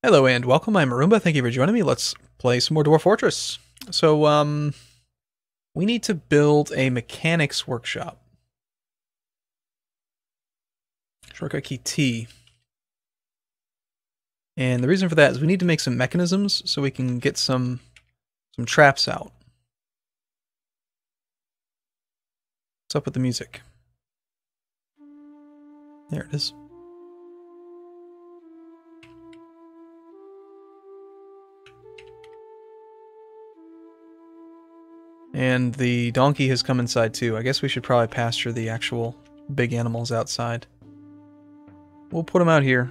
Hello and welcome, I'm Arumba. Thank you for joining me. Let's play some more Dwarf Fortress. So, we need to build a mechanics workshop. Shortcut key T. And the reason for that is we need to make some mechanisms so we can get some traps out. What's up with the music? There it is. And the donkey has come inside too. I guess we should probably pasture the actual big animals outside. We'll put them out here.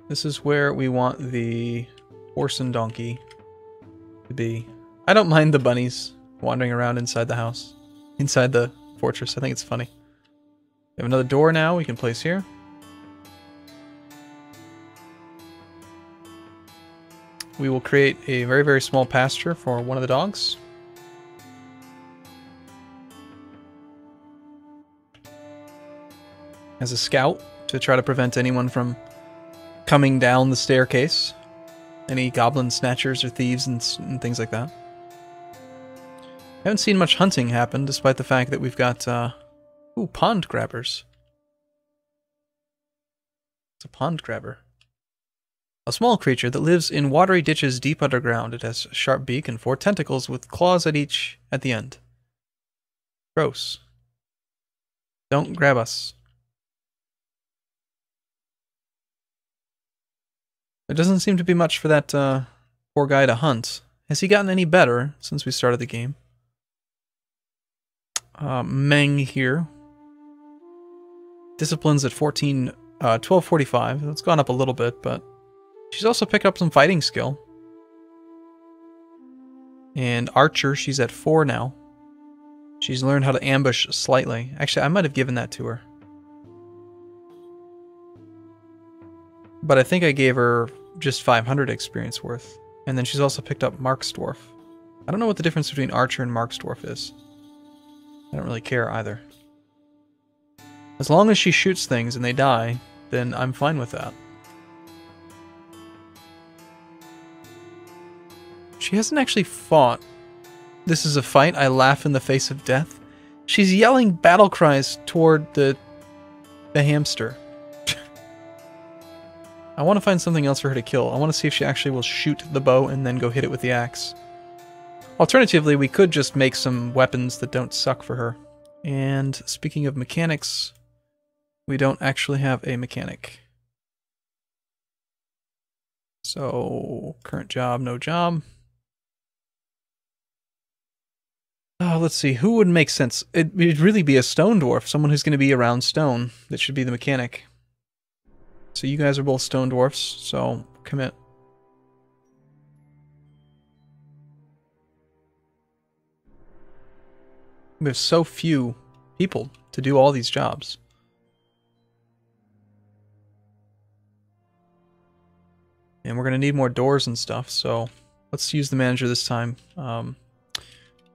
This is where we want the horse and donkey to be. I don't mind the bunnies wandering around inside the house. Inside the fortress. I think it's funny. We have another door now we can place here. We will create a very, very small pasture for one of the dogs. As a scout, to try to prevent anyone from coming down the staircase. Any goblin snatchers or thieves and things like that. Haven't seen much hunting happen, despite the fact that we've got, ooh, pond grabbers. It's a pond grabber. A small creature that lives in watery ditches deep underground. It has a sharp beak and 4 tentacles with claws at the end. Gross. Don't grab us. There doesn't seem to be much for that poor guy to hunt. Has he gotten any better since we started the game? Meng here. Discipline's at 1245. It's gone up a little bit, but she's also picked up some fighting skill. And Archer, she's at 4 now. She's learned how to ambush slightly. Actually, I might have given that to her. But I think I gave her just 500 experience worth. And then she's also picked up Mark's Dwarf. I don't know what the difference between Archer and Mark's Dwarf is. I don't really care either. As long as she shoots things and they die, then I'm fine with that. She hasn't actually fought. This is a fight. I laugh in the face of death. She's yelling battle cries toward the hamster. I want to find something else for her to kill. I want to see if she actually will shoot the bow and then go hit it with the axe. Alternatively, we could just make some weapons that don't suck for her. And speaking of mechanics, we don't actually have a mechanic. So, current job, no job. Let's see, who would make sense? It'd really be a stone dwarf, someone who's going to be around stone. That should be the mechanic. So you guys are both stone dwarfs, so commit. We have so few people to do all these jobs. And we're going to need more doors and stuff, so let's use the manager this time.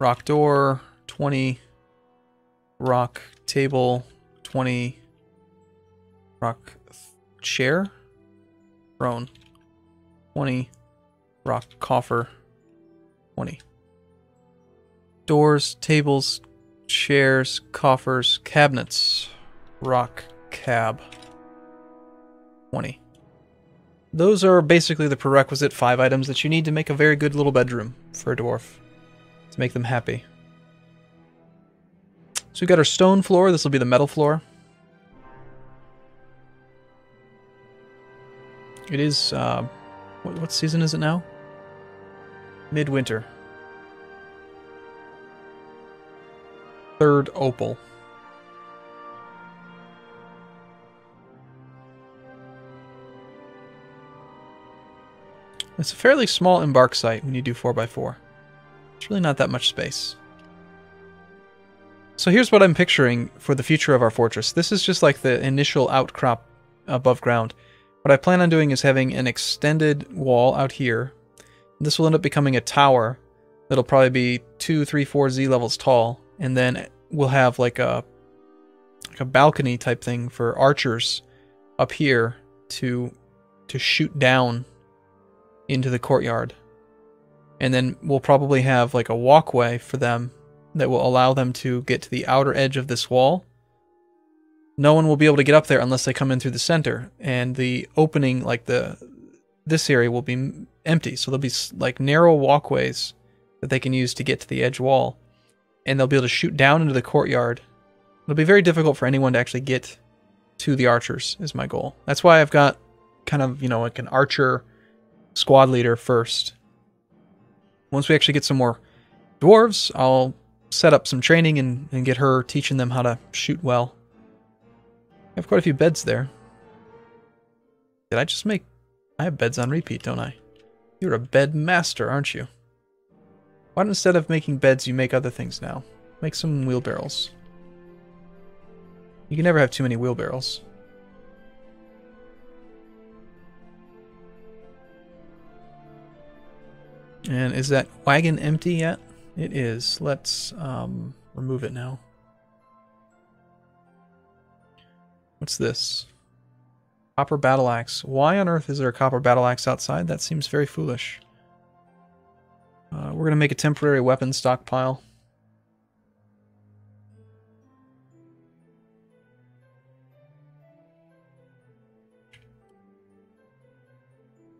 Rock door, 20. Rock table, 20. Rock chair, throne, 20. Rock coffer, 20. Doors, tables, chairs, coffers, cabinets, rock cab, 20. Those are basically the prerequisite 5 items that you need to make a very good little bedroom for a dwarf. To make them happy. So we've got our stone floor. This will be the metal floor. It is, what season is it now? Midwinter. 3rd opal. It's a fairly small embark site when you do 4x4. It's really not that much space. So here's what I'm picturing for the future of our fortress. This is just like the initial outcrop above ground. What I plan on doing is having an extended wall out here. This will end up becoming a tower that'll probably be 2, 3, 4 Z levels tall. And then we'll have like a balcony type thing for archers up here to to shoot down into the courtyard. And then we'll probably have like a walkway for them that will allow them to get to the outer edge of this wall. No one will be able to get up there unless they come in through the center. And the opening, like this area will be empty. So there'll be like narrow walkways that they can use to get to the edge wall. And they'll be able to shoot down into the courtyard. It'll be very difficult for anyone to actually get to the archers, is my goal. That's why I've got kind of, you know, like an archer squad leader first. Once we actually get some more dwarves, I'll set up some training and get her teaching them how to shoot well. I have quite a few beds there. Did I just make... I have beds on repeat, don't I? You're a bed master, aren't you? Why don't instead of making beds, you make other things now? Make some wheelbarrows. You can never have too many wheelbarrows. And is that wagon empty yet? It is. Let's remove it now. What's this? Copper battle axe. Why on earth is there a copper battle axe outside? That seems very foolish. We're going to make a temporary weapon stockpile.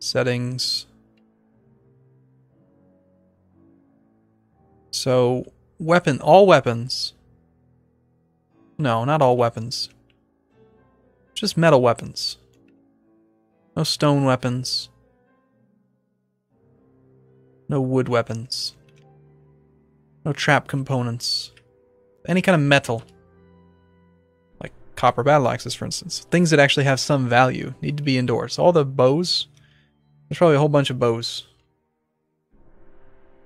Settings. So, all weapons. No, not all weapons. Just metal weapons. No stone weapons. No wood weapons. No trap components. Any kind of metal. Like copper battle axes, for instance. Things that actually have some value need to be indoors. All the bows. There's probably a whole bunch of bows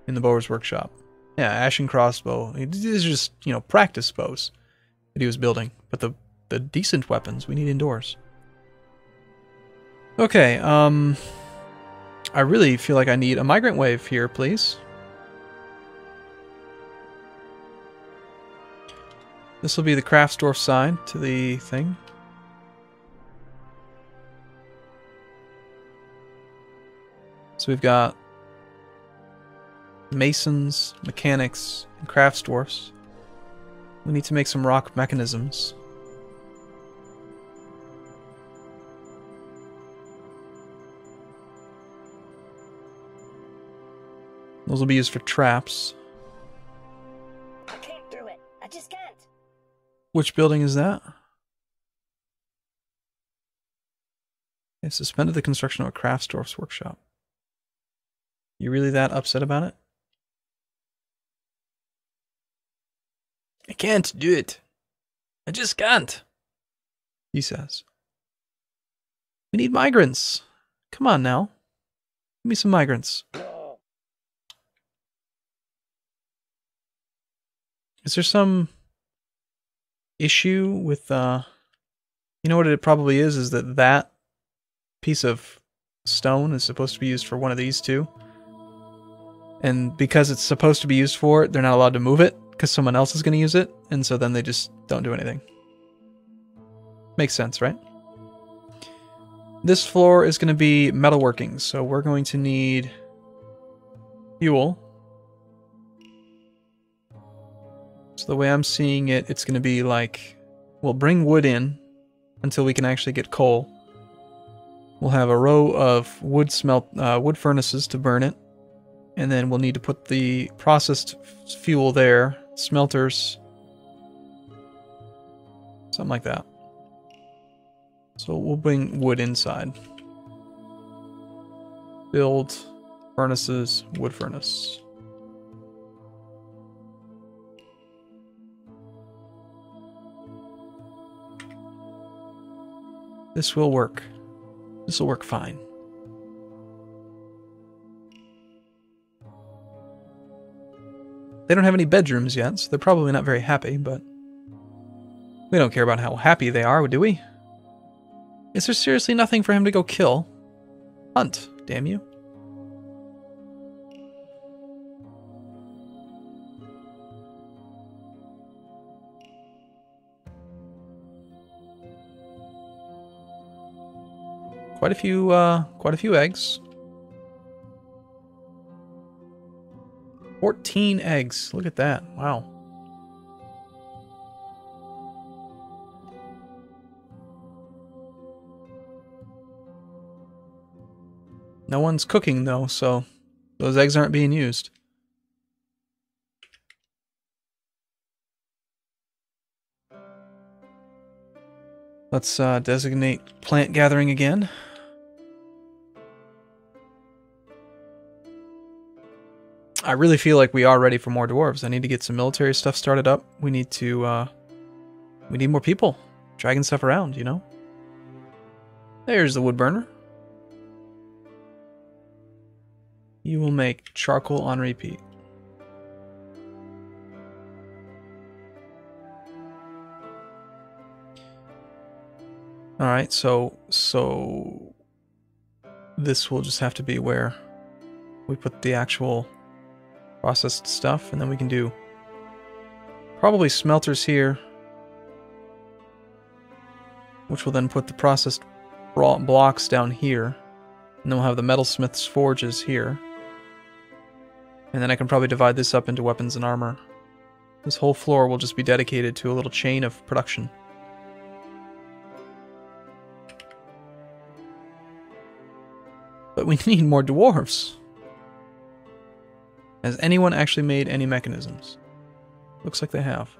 in the bower's workshop. Yeah, ashen crossbow. These are just, you know, practice bows that he was building. But the decent weapons we need indoors. Okay, I really feel like I need a migrant wave here, please. This will be the Craftsdorf side to the thing. So we've got masons, mechanics, and Craftsdorfs. We need to make some rock mechanisms. Those will be used for traps. I can't do it. I just can't. Which building is that? They suspended the construction of a Craftsdorf's workshop. You really that upset about it? I can't do it. I just can't. He says. We need migrants. Come on now. Give me some migrants. Is there some issue with, you know what it probably is that piece of stone is supposed to be used for one of these two. And because it's supposed to be used for it, they're not allowed to move it because someone else is going to use it. And so then they just don't do anything. Makes sense, right? This floor is going to be metalworking. So we're going to need fuel. So the way I'm seeing it, it's going to be like, we'll bring wood in until we can actually get coal. We'll have a row of wood furnaces to burn it. And then we'll need to put the processed fuel there, smelters, something like that. So we'll bring wood inside. Build furnaces, wood furnace. This will work. This will work fine. They don't have any bedrooms yet, so they're probably not very happy, but we don't care about how happy they are, do we? Is there seriously nothing for him to go kill? Hunt, damn you. Quite a few eggs. 14 eggs. Look at that. Wow. No one's cooking though, so those eggs aren't being used. Let's designate plant gathering again. I really feel like we are ready for more dwarves. I need to get some military stuff started up. We need more people dragging stuff around, you know? There's the wood burner. You will make charcoal on repeat. Alright, so this will just have to be where we put the actual processed stuff, and then we can do probably smelters here, which will then put the processed blocks down here, and then we'll have the metalsmith's forges here, and then I can probably divide this up into weapons and armor. This whole floor will just be dedicated to a little chain of production. But we need more dwarves. Has anyone actually made any mechanisms? Looks like they have.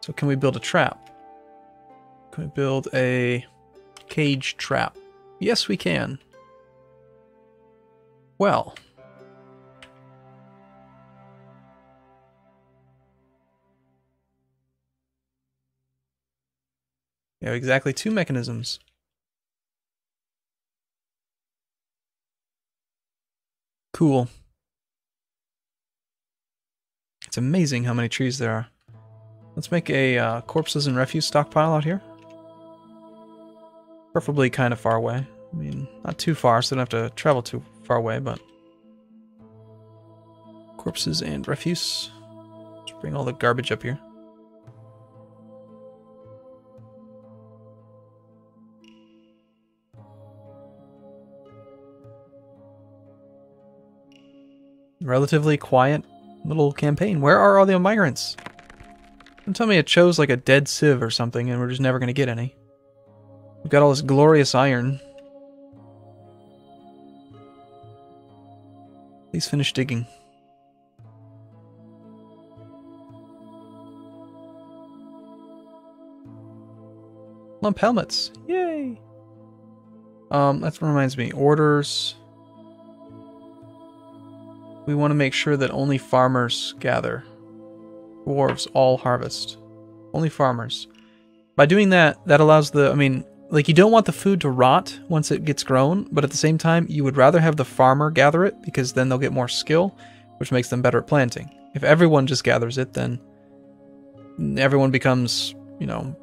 So can we build a trap? Can we build a cage trap? Yes, we can. Well. We have exactly 2 mechanisms. Cool. It's amazing how many trees there are. Let's make a corpses and refuse stockpile out here. Preferably kind of far away. I mean, not too far, so I don't have to travel too far away, but... corpses and refuse. Let's bring all the garbage up here. Relatively quiet little campaign. Where are all the migrants? Don't tell me it chose like a dead civ or something and we're just never going to get any. We've got all this glorious iron. Please finish digging. Lump helmets. Yay! That reminds me. Orders. We want to make sure that only farmers gather. Dwarves all harvest. Only farmers. By doing that, that allows the... I mean, like, you don't want the food to rot once it gets grown, but at the same time, you would rather have the farmer gather it, because then they'll get more skill, which makes them better at planting. If everyone just gathers it, then everyone becomes, you know,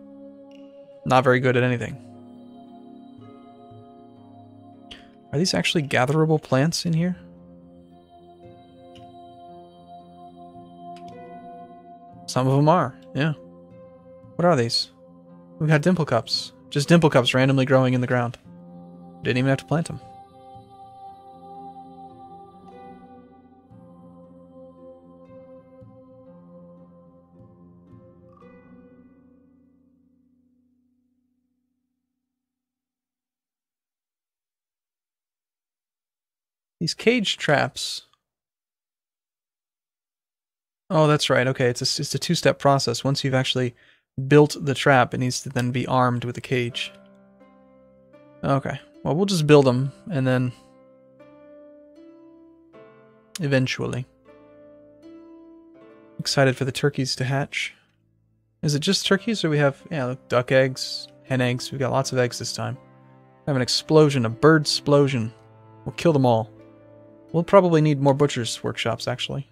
not very good at anything. Are these actually gatherable plants in here? Some of them are, yeah. What are these? We've got dimple cups. Just dimple cups randomly growing in the ground. Didn't even have to plant them. These cage traps. Oh, that's right. Okay, it's a two-step process. Once you've actually built the trap, it needs to then be armed with a cage. Okay. Well, we'll just build them, and then... eventually. Excited for the turkeys to hatch. Is it just turkeys, or we have... yeah, look, duck eggs, hen eggs. We've got lots of eggs this time. We have an explosion, a bird explosion. We'll kill them all. We'll probably need more butcher's workshops, actually.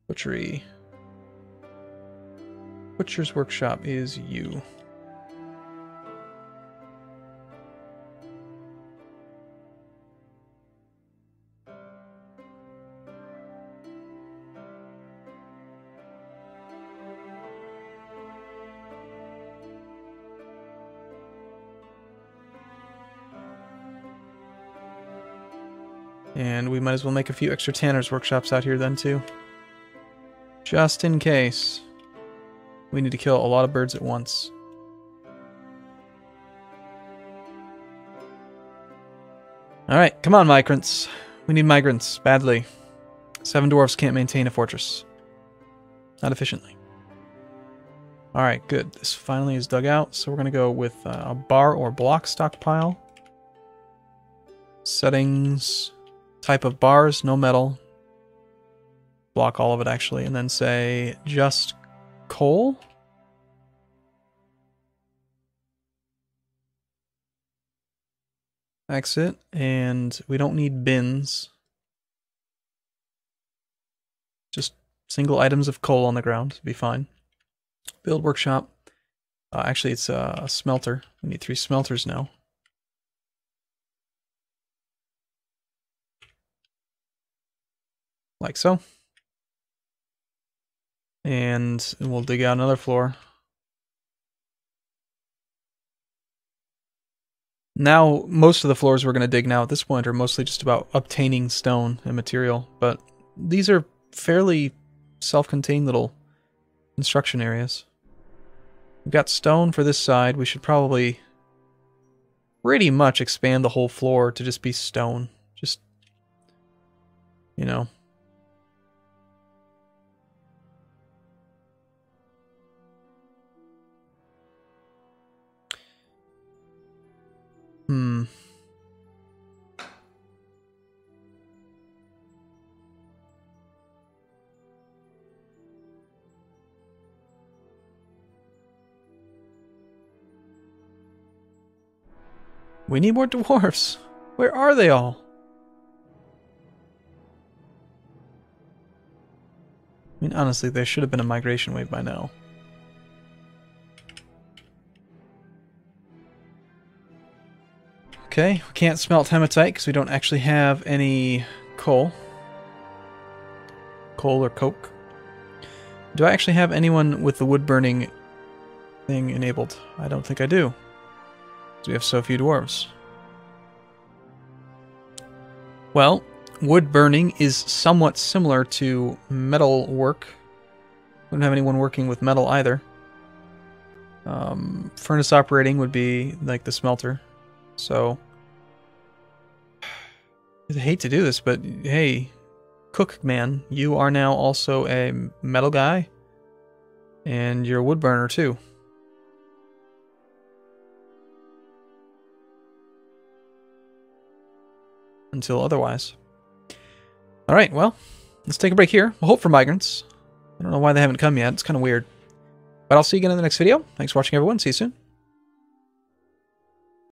Butchery. Butcher's workshop is you. And we might as well make a few extra tanner's workshops out here then too. Just in case. We need to kill a lot of birds at once. Alright, come on migrants. We need migrants, badly. 7 dwarves can't maintain a fortress. Not efficiently. Alright, good. This finally is dug out, so we're going to go with a bar or block stockpile. Settings, type of bars, no metal. Block all of it actually, and then say just coal. Exit, and we don't need bins. Just single items of coal on the ground, be fine. Build workshop. Actually, it's a smelter. We need 3 smelters now. Like so. And we'll dig out another floor. Now, most of the floors we're going to dig now at this point are mostly just about obtaining stone and material, but these are fairly self-contained little construction areas. We've got stone for this side. We should probably pretty much expand the whole floor to just be stone. Just, you know. We need more dwarfs. Where are they all? I mean, honestly, there should have been a migration wave by now. Okay, we can't smelt hematite because we don't actually have any coal. Coal or coke. Do I actually have anyone with the wood burning thing enabled? I don't think I do. We have so few dwarves. Well, wood burning is somewhat similar to metal work. We don't have anyone working with metal either. Furnace operating would be like the smelter. So, I hate to do this, but hey, cook man, you are now also a metal guy, and you're a wood burner too. Until otherwise. Alright, well, let's take a break here. We'll hope for migrants. I don't know why they haven't come yet. It's kind of weird. But I'll see you again in the next video. Thanks for watching, everyone. See you soon.